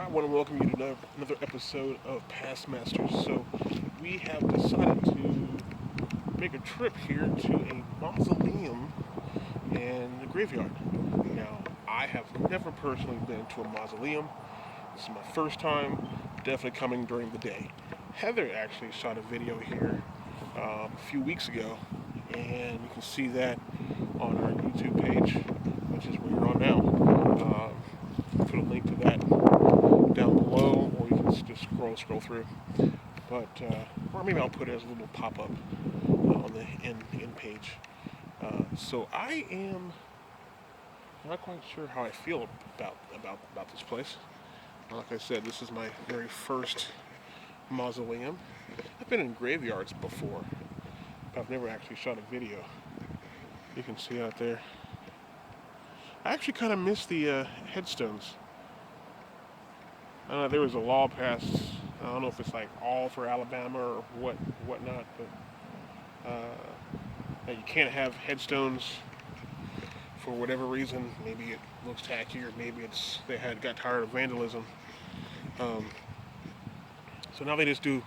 I want to welcome you to another episode of Past Masters. So, we have decided to make a trip here to a mausoleum in the graveyard. Now, I have never personally been to a mausoleum. This is my first time, definitely coming during the day. Heather actually shot a video here a few weeks ago, and you can see that on our YouTube page, which is where you're on now. Put a link to that down below, or you can just scroll through. But or maybe I'll put it as a little pop-up on the end page. So I am not quite sure how I feel about this place. Like I said, this is my very first mausoleum. I've been in graveyards before, but I've never actually shot a video. You can see out there. I actually kind of miss the headstones. I don't know, there was a law passed. I don't know if it's like all for Alabama or whatnot, but you can't have headstones for whatever reason. Maybe it looks tacky, or maybe they got tired of vandalism. So now they just do.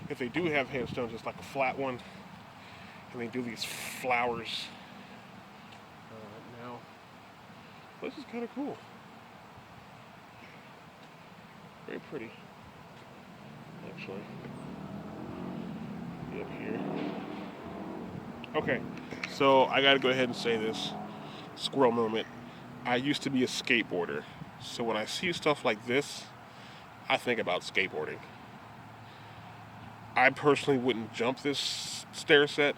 If they do have headstones, it's like a flat one, and they do these flowers. Now, this is kind of cool. Very pretty, actually. Up here. Okay, so I gotta go ahead and say this. Squirrel moment. I used to be a skateboarder, so when I see stuff like this, I think about skateboarding. I personally wouldn't jump this stair set,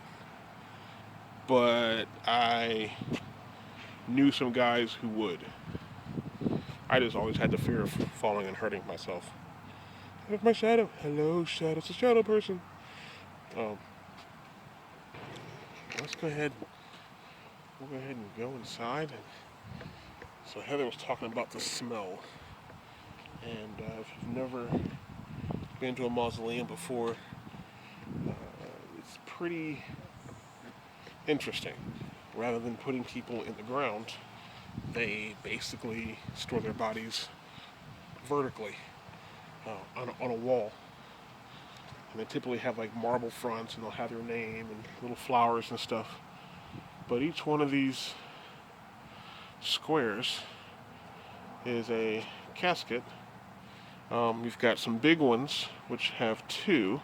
but I knew some guys who would. I just always had the fear of falling and hurting myself. There's my shadow. Hello, shadow. It's a shadow person. Let's go ahead. We'll go ahead and go inside. So Heather was talking about the smell. And if you've never been to a mausoleum before, it's pretty interesting. Rather than putting people in the ground, they basically store their bodies vertically on a wall. And they typically have like marble fronts, and they'll have their name and little flowers and stuff. But each one of these squares is a casket. You've got some big ones, which have two,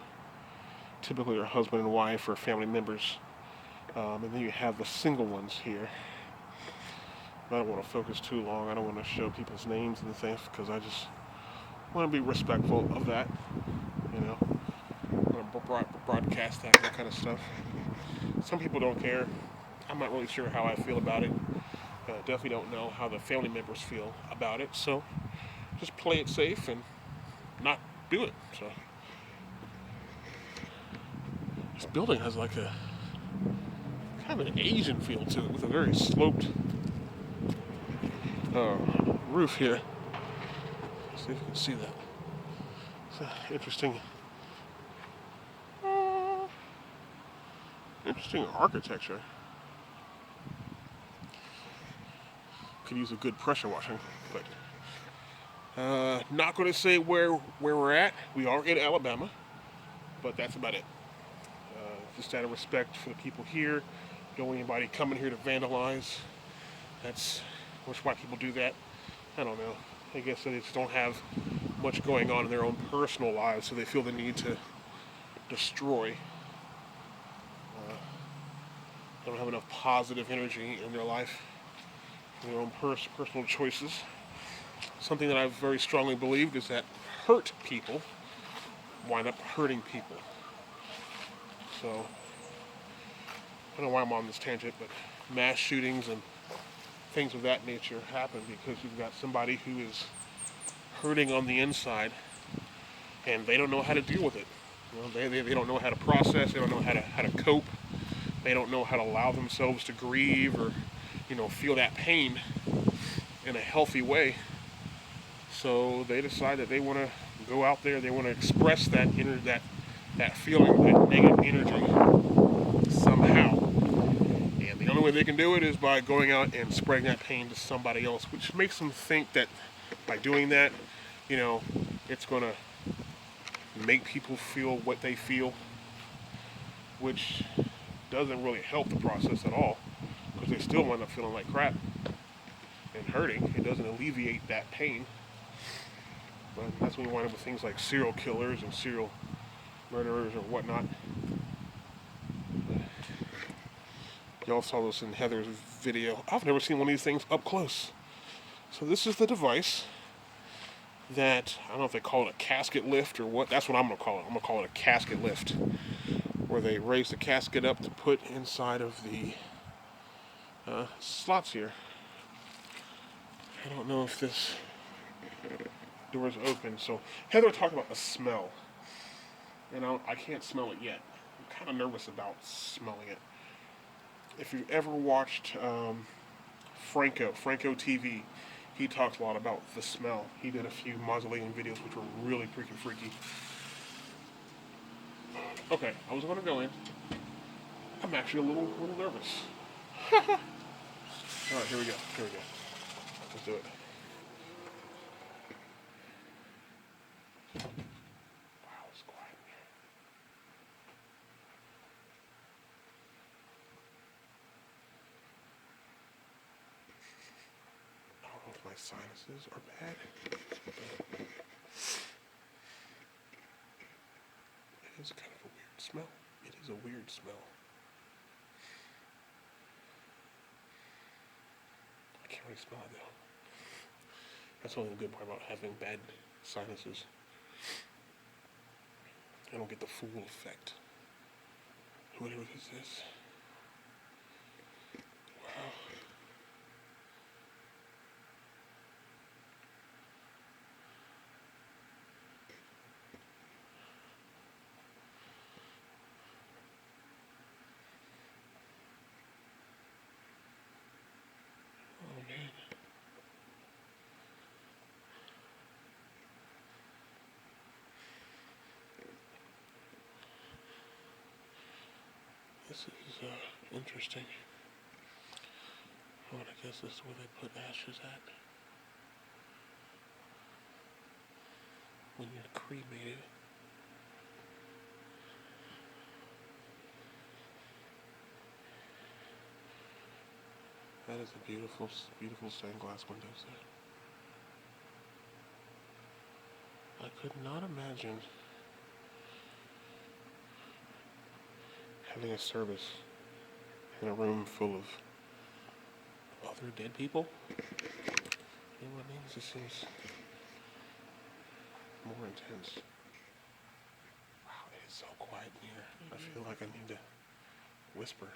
typically are husband and wife or family members. And then you have the single ones here. I don't want to focus too long. I don't want to show people's names and things, because I just want to be respectful of that. You know, I want to broadcast that kind of stuff. Some people don't care. I'm not really sure how I feel about it. Definitely don't know how the family members feel about it. So just play it safe and not do it. So this building has like a kind of an Asian feel to it, with a very sloped roof here. Let's see if you can see that. It's interesting architecture. Could use a good pressure washing, but not going to say where we're at. We are in Alabama, but that's about it. Just out of respect for the people here, don't want anybody coming here to vandalize. That's why people do that. I don't know. I guess they just don't have much going on in their own personal lives, so they feel the need to destroy. They don't have enough positive energy in their life, in their own personal choices. Something that I've very strongly believed is that hurt people wind up hurting people. So, I don't know why I'm on this tangent, but mass shootings and things of that nature happen because you've got somebody who is hurting on the inside, and they don't know how to deal with it. You know, they don't know how to process. They don't know how to cope. They don't know how to allow themselves to grieve or, feel that pain in a healthy way. So they decide that they want to go out there. They want to express that feeling, that negative energy somehow. And the only way they can do it is by going out and spreading that pain to somebody else, which makes them think that by doing that, you know, it's going to make people feel what they feel, which doesn't really help the process at all because they still wind up feeling like crap and hurting. It doesn't alleviate that pain. But that's when you wind up with things like serial killers and serial murderers or whatnot. Y'all saw this in Heather's video. I've never seen one of these things up close. So this is the device that, I don't know if they call it a casket lift or what. That's what I'm going to call it. I'm going to call it a casket lift. Where they raise the casket up to put inside of the slots here. I don't know if this door is open. So Heather talked about the smell. And I can't smell it yet. I'm kind of nervous about smelling it. If you've ever watched Franco TV, he talks a lot about the smell. He did a few Mausoleum videos which were really freaking freaky. Okay, I was going to go in. I'm actually a little nervous. Alright, here we go. Let's do it. Wow, it's quiet in here. I don't know if my sinuses are bad. It is kind of a weird smell. It is a weird smell. I can't really smell it though. That's only the good part about having bad sinuses. I don't get the full effect. Whatever this is. Wow. Oh man. This is interesting. Oh, and I guess this is where they put ashes at. When you're cremated. That is a beautiful, beautiful stained glass windows there. I could not imagine having a service in a room full of other dead people. You know what I mean? This seems more intense. Wow, it is so quiet in here. I feel like I need to whisper.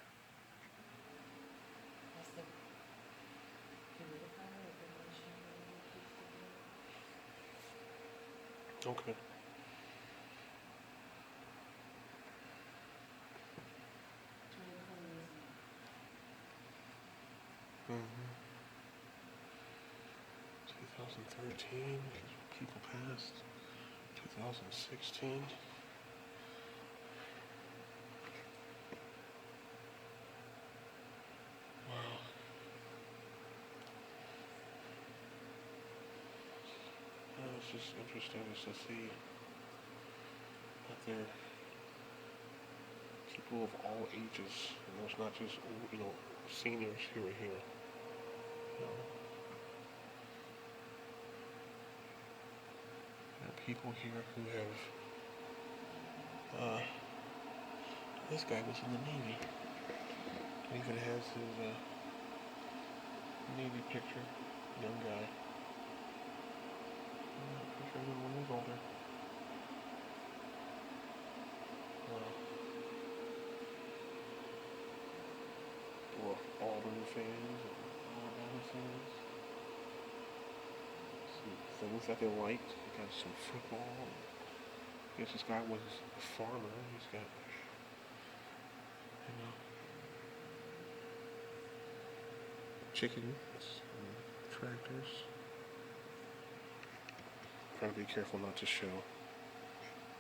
Okay. Mm-hmm. 2013, people passed. 2016. Wow. It's just interesting just to see that there are people of all ages. And there's not just, seniors who are here. You know, there are people here who have, this guy was in the Navy. He even has his, Navy picture, young guy. Picture him when he was older. Or Auburn fans or Alabama fans. Some things that they liked. They got some football. I guess this guy was a farmer. He's got, chickens and tractors. Trying to be careful not to show,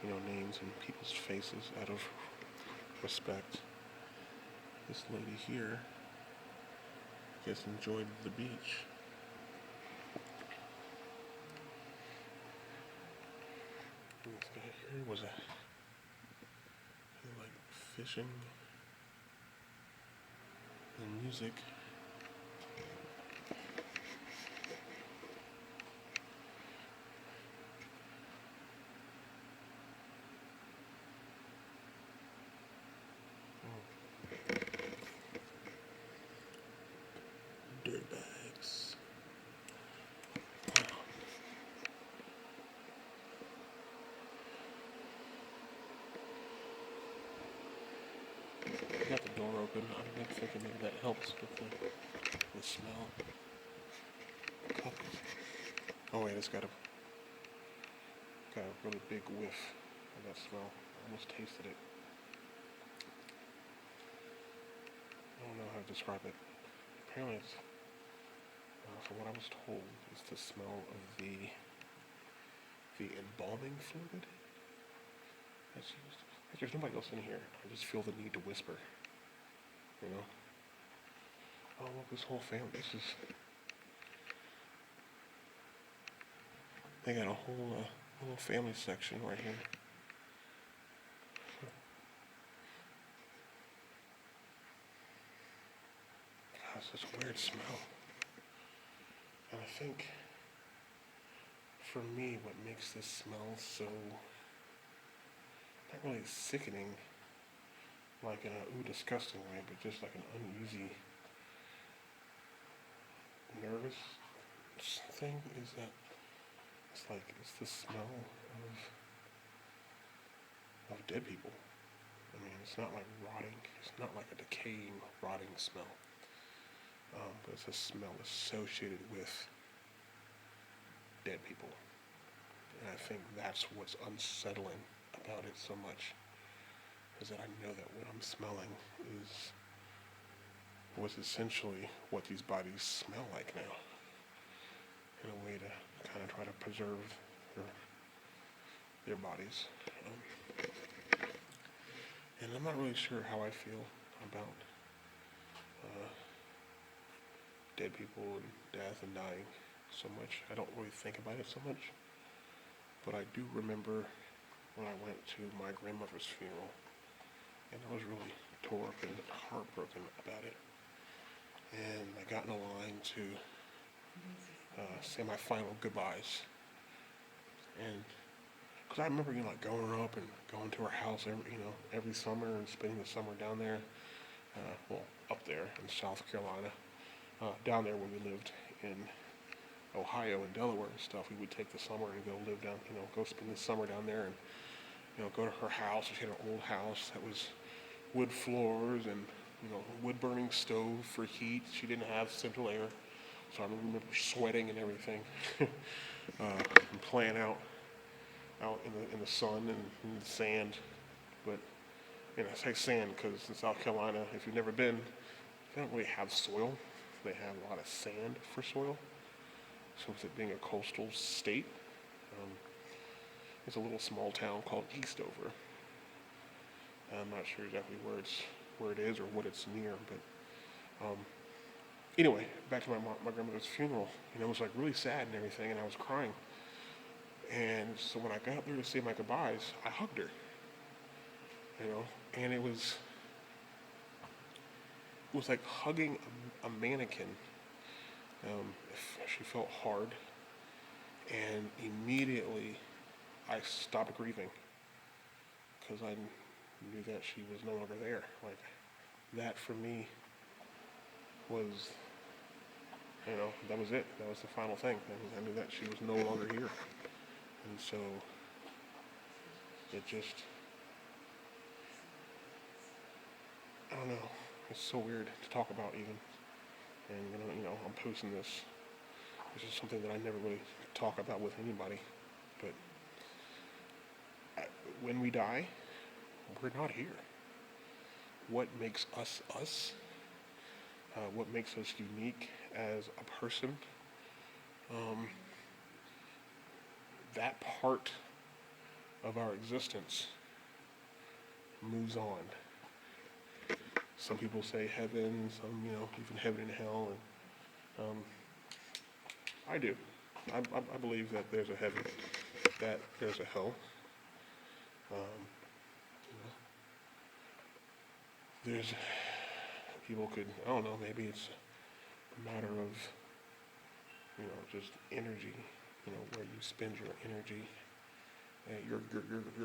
names and people's faces out of respect. This lady here, I guess, enjoyed the beach. There was a like fishing and music. Dirt bags. I got the door open. I'm thinking maybe that helps with the smell. Cup. Oh wait, it's got a really big whiff of that smell. I almost tasted it. I don't know how to describe it. Apparently it's, from what I was told, it's the smell of the embalming fluid that's used. Like there's nobody else in here. I just feel the need to whisper. You know? Oh look, this whole family. They got a whole little family section right here. God, it's such a weird smell. And I think, for me, what makes this smell so, not really sickening, like in a ooh disgusting way, but just like an uneasy, nervous thing, is that it's the smell of dead people. I mean, it's not like rotting, it's not like a decaying, rotting smell. But it's a smell associated with dead people. And I think that's what's unsettling about it so much, is that I know that what I'm smelling was essentially what these bodies smell like now, in a way to kind of try to preserve their bodies. And I'm not really sure how I feel about dead people and death and dying so much. I don't really think about it so much. But I do remember when I went to my grandmother's funeral, and I was really tore up and heartbroken about it. And I got in a line to say my final goodbyes. And because I remember, like growing up and going to her house every summer and spending the summer down there, up there in South Carolina. Down there when we lived in Ohio and Delaware and stuff, we would take the summer and go live down, go spend the summer down there and, go to her house. She had an old house that was wood floors and, wood burning stove for heat. She didn't have central air. So I remember sweating and everything, and playing out in the sun and in the sand. But, I say sand because in South Carolina, if you've never been, they don't really have soil. They have a lot of sand for soil. So with it being a coastal state, it's a little small town called Eastover. I'm not sure exactly where it is or what it's near, but anyway, back to my grandmother's funeral. It was like really sad and everything, and I was crying. And so when I got up there to say my goodbyes, I hugged her. And it was like hugging a mannequin. She felt hard, and immediately I stopped grieving because I knew that she was no longer there. Like that for me was, that was it. That was the final thing. I knew that she was no longer here, and so it just, I don't know. It's so weird to talk about even. And I'm posting this. This is something that I never really talk about with anybody. But when we die, we're not here. What makes us us? What makes us unique as a person? That part of our existence moves on. Some people say heaven, some, even heaven and hell. And I do. I believe that there's a heaven, that there's a hell. Um, there's people could, I don't know, maybe it's a matter of, just energy, where you spend your energy, your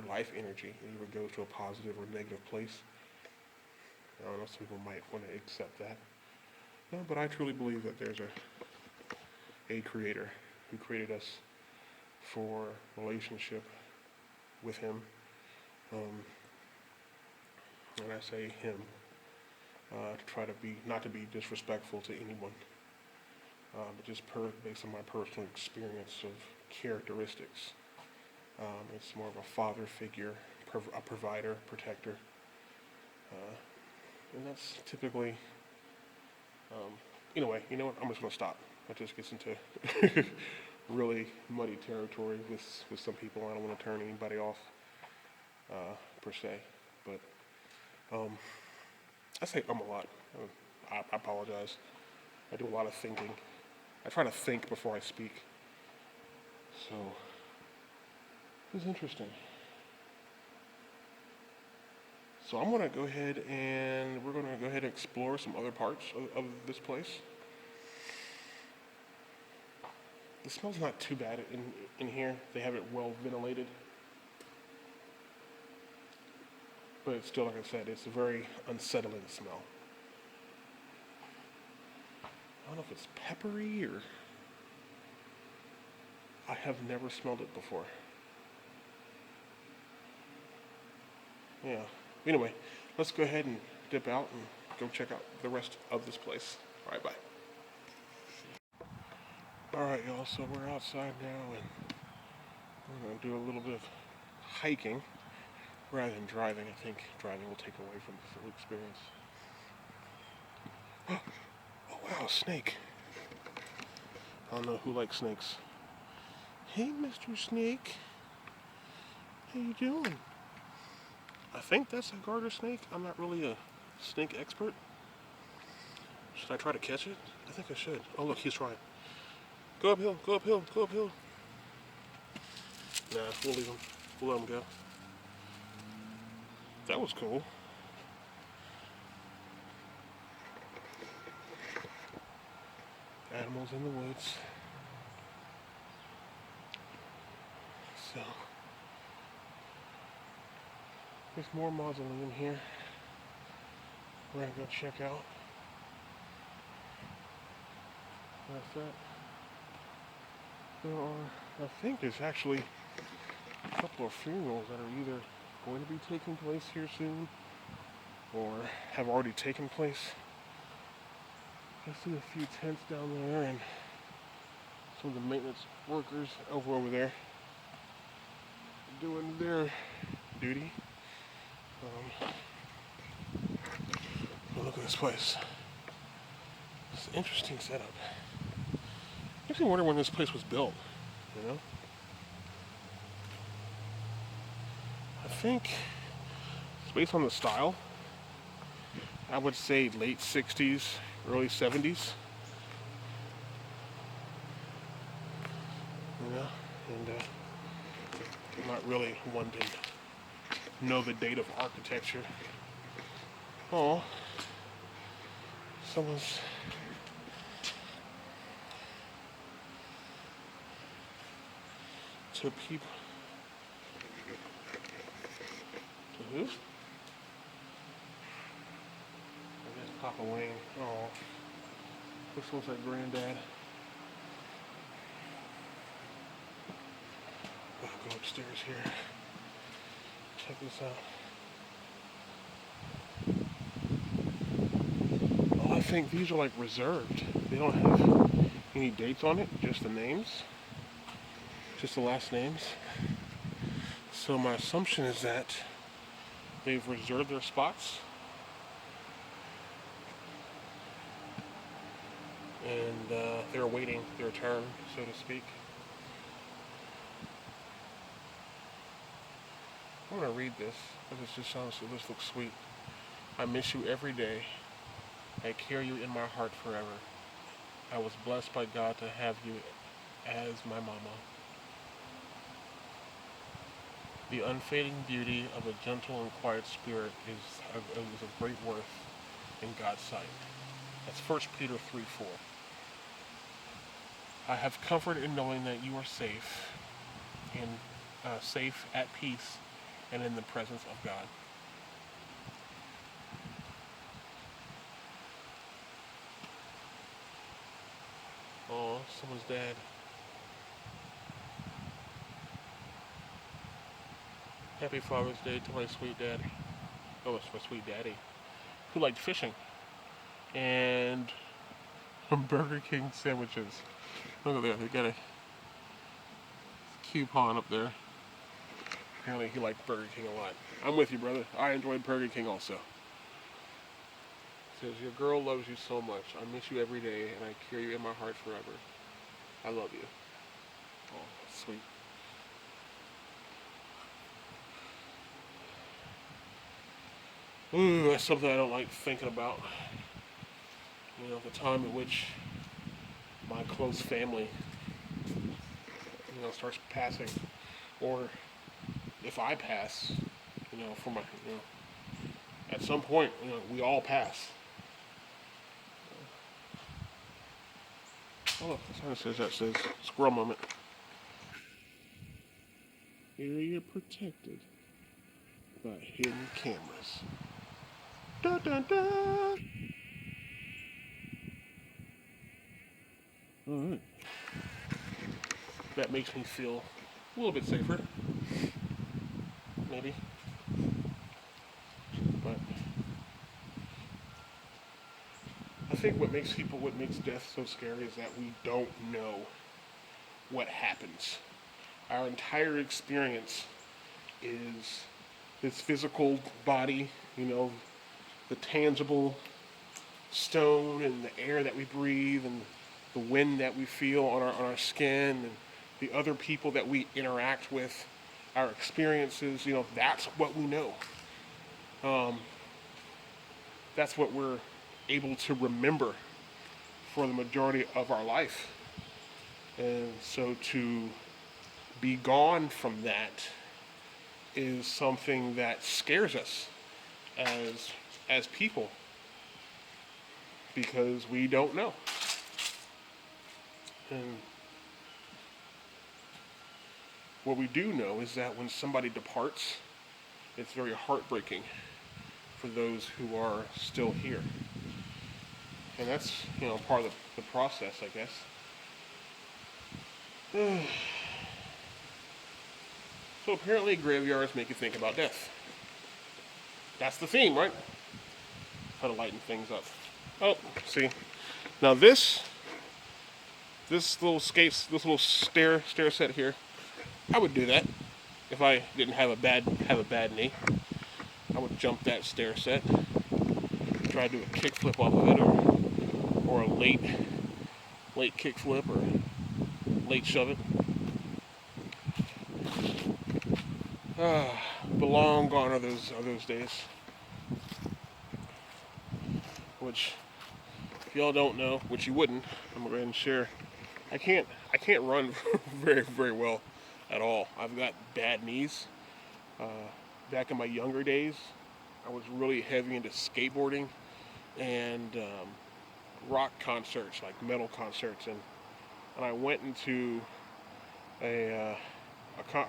life energy, and either goes to a positive or negative place. I don't know, some people might want to accept that. No, but I truly believe that there's a creator who created us for relationship with him. And I say him, to try to not to be disrespectful to anyone, but just based on my personal experience of characteristics. It's more of a father figure, a provider, protector, and that's typically. Anyway, you know what? I'm just gonna stop. That just gets into really muddy territory with some people. I don't want to turn anybody off, per se, but I say a lot. I apologize. I do a lot of thinking. I try to think before I speak. So, it's interesting. So I'm gonna go ahead and we're gonna go ahead and explore some other parts of this place. The smell's not too bad in here. They have it well ventilated. But it's still, like I said, it's a very unsettling smell. I don't know if it's peppery or... I have never smelled it before. Yeah. Anyway, let's go ahead and dip out and go check out the rest of this place. All right, bye. All right, y'all, so we're outside now and we're gonna do a little bit of hiking rather than driving. I think driving will take away from the full experience. Oh wow, snake. I don't know who likes snakes. Hey, Mr. Snake. How you doing? I think that's a garter snake. I'm not really a snake expert. Should I try to catch it? I think I should. Oh look, he's trying. Go uphill, go uphill, go uphill. Nah, we'll leave him. We'll let him go. That was cool. Animals in the woods. So, there's more Mausoleum here. We're gonna go check out. That's that. There are, I think there's actually a couple of funerals that are either going to be taking place here soon or have already taken place. I see a few tents down there and some of the maintenance workers over there doing their duty. Look at this place. It's an interesting setup. Makes me wonder when this place was built, I think it's based on the style. I would say late 60s, early 70s. And I'm not really one to know the date of architecture. Oh, someone's... To people... To who? I guess Papa Wayne. Oh, this looks like Granddad. I'll go upstairs here. Check this out. Oh, I think these are like reserved. They don't have any dates on it, just the names. Just the last names. So my assumption is that they've reserved their spots. And they're awaiting their turn, so to speak. I'm gonna read this because it just sounds, this looks sweet. I miss you every day. I carry you in my heart forever. I was blessed by God to have you as my mama. The unfading beauty of a gentle and quiet spirit was of great worth in God's sight. That's 1 Peter 3:4. I have comfort in knowing that you are safe, and safe at peace, and in the presence of God. Oh, someone's dad. Happy Father's Day to my sweet dad. Oh, it's my sweet daddy, who liked fishing and Burger King sandwiches. Look at there, they got a coupon up there. Apparently he liked Burger King a lot. I'm with you, brother. I enjoyed Burger King also. It says, your girl loves you so much. I miss you every day, and I carry you in my heart forever. I love you. Oh, that's sweet. Ooh, that's something I don't like thinking about. You know, the time in which my close family, starts passing, or if I pass, for my, at some point, we all pass. Oh, look, the sign says squirrel moment. Area protected by hidden cameras. Da da da. All right. That makes me feel a little bit safer, maybe. But I think what makes death so scary is that we don't know what happens. Our entire experience is this physical body, the tangible stone and the air that we breathe and the wind that we feel on our skin and the other people that we interact with, our experiences, that's what we know. That's what we're able to remember for the majority of our life. And so to be gone from that is something that scares us as people, because we don't know. And what we do know is that when somebody departs, it's very heartbreaking for those who are still here. And that's, part of the process, I guess. So apparently graveyards make you think about death. That's the theme, right? Try to lighten things up. Oh, see. Now this little stair set here, I would do that if I didn't have a bad knee. I would jump that stair set, try to do a kickflip off of it, or a late kickflip, or late shove it. But long gone are those days. Which, if y'all don't know, which you wouldn't, I'm gonna go ahead and share. I can't run very, very well at all. I've got bad knees. Back in my younger days, I was really heavy into skateboarding and rock concerts, like metal concerts, and I went into I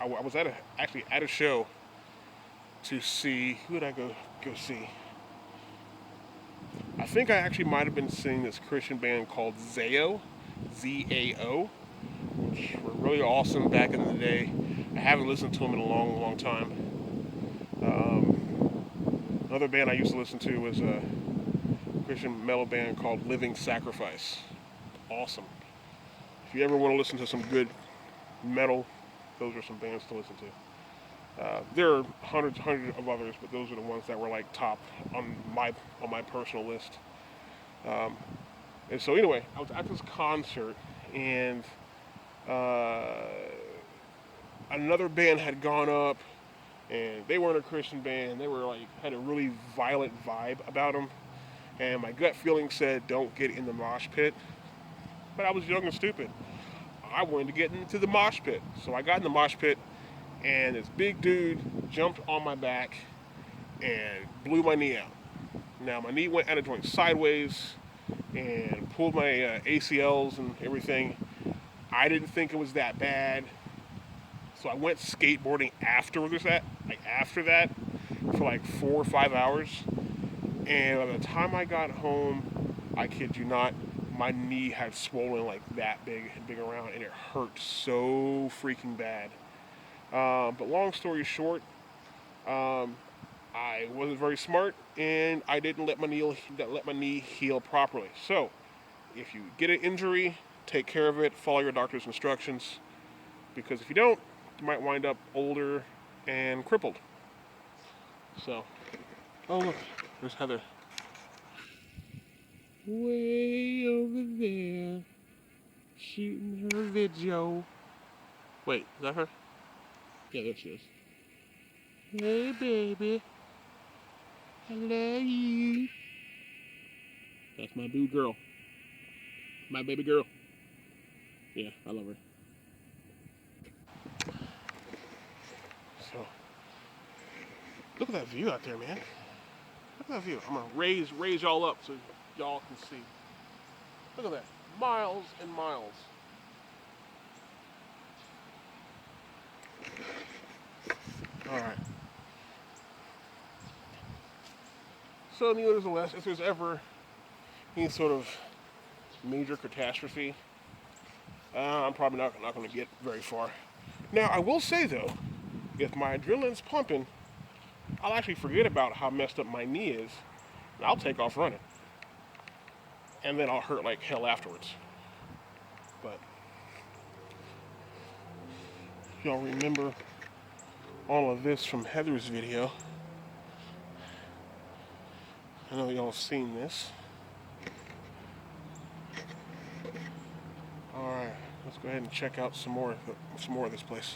was actually at a show to see, who did I go see? I think I actually might have been seeing this Christian band called Zao, Z-A-O, which were really awesome back in the day. I haven't listened to them in a long, long time. Another band I used to listen to was a Christian metal band called Living Sacrifice. Awesome. If you ever want to listen to some good metal, those are some bands to listen to. There are hundreds of others, but those are the ones that were like top on my personal list. And so anyway, I was at this concert, and another band had gone up, and they weren't a Christian band. They were had a really violent vibe about them, and my gut feeling said, "Don't get in the mosh pit." But I was young and stupid. I wanted to get into the mosh pit, so I got in the mosh pit, and this big dude jumped on my back and blew my knee out. Now my knee went out of joint sideways and pulled my ACLs and everything. I didn't think it was that bad, so I went skateboarding after that, for like 4 or 5 hours. And by the time I got home, I kid you not, my knee had swollen like that big around, and it hurt so freaking bad. But long story short, um, I wasn't very smart, and I didn't let my knee heal properly. So, if you get an injury, take care of it. Follow your doctor's instructions, because if you don't, you might wind up older and crippled. So, oh look, there's Heather. Way over there, shooting her video. Wait, is that her? Yeah, there she is. Hey, baby. Hello, you. That's my boo girl. My baby girl. Yeah, I love her. So, look at that view out there, man. Look at that view. I'm gonna raise y'all up so y'all can see. Look at that. Miles and miles. Alright. So nevertheless, if there's ever any sort of major catastrophe, I'm probably not going to get very far. Now, I will say though, if my adrenaline's pumping, I'll actually forget about how messed up my knee is, and I'll take off running. And then I'll hurt like hell afterwards. But y'all remember all of this from Heather's video. I know y'all have seen this. Alright, let's go ahead and check out some more of this place.